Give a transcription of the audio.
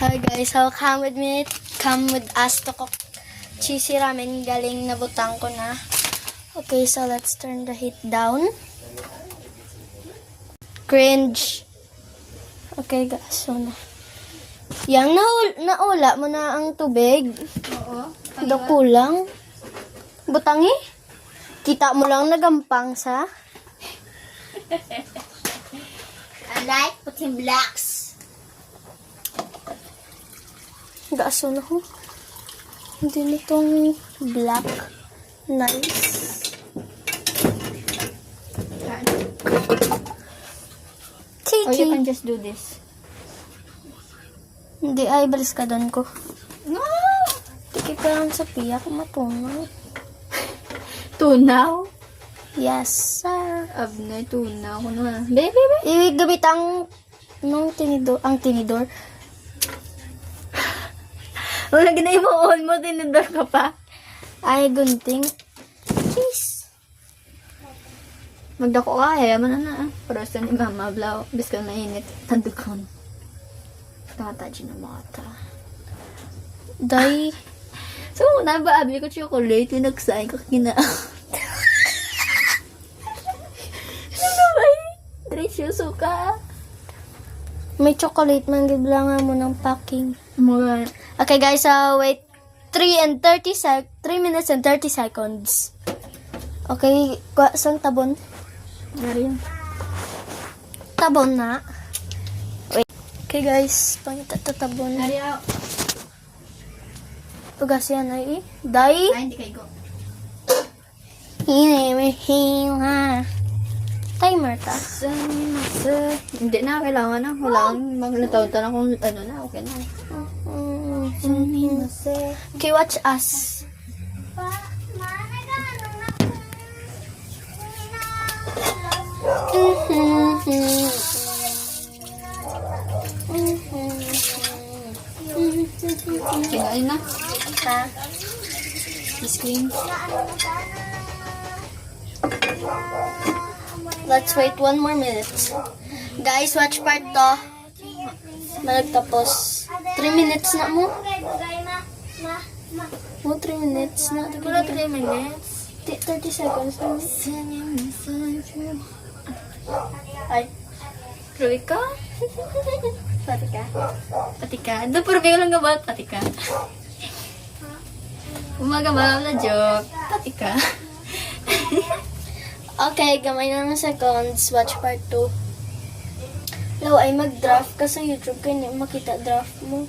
Hi guys, so come with us to cook cheesy ramen. Galing nabutang ko na. Okay, so let's turn the heat down. Cringe. Okay guys, so na. Yang naula mo na ang tubig. Oo. Do kulang. Butangi. Kita mo lang nagampang sa. I like putting blacks. Gaaso na ho. Hindi nitong black. Nice. Or you Kiki. can just do this. Hindi, ay, balis ka doon ko. No! Tiki ka lang sa piyak, matunaw. Tunaw? Yes, sir. Abnay, tunaw. Ano na? Baby. Iwig gamit ang tinidor. Wala ginay mo on mo, tinidor ka pa. Ay, gunting. Cheese. Magdako ka, man na. Pero sa ni mama, blaw. Bis ka mainit. Tandukon. Tataji na mata. Day. So, ba abli ko chocolate, pinagsain ko kina. Ano ba eh? Delicioso ka. May chocolate man, giblangan mo ng packing. Mga, Okay guys, wait 3 minutes and 30 seconds. Okay, saan tabon? narin. Tabon na. Wait. Okay guys, pangitatabon. Nariyaw. Tugas yan ay Day. Ay, hindi kayo go. Hinihila. Timer ta. Hindi na, kailangan na. Kailangan maglataw na kung ano na, okay na. Okay, watch us. Kinain na. Ha? Ice cream. Let's wait 1 more minute. Guys, watch part to. Malagtapos. 3 minutes na mo. Mo 3 minutes na. Wala 3 minutes. 30 seconds na. Ay. Truy ka? Pati ka. Pati ka? Doon puro lang nga ba? Pati ka? Umaga ba na joke? Pati ka? Okay, gamay na ng seconds. Watch part 2. Law ay mag-draft ka sa YouTube kaya hindi makita draft mo.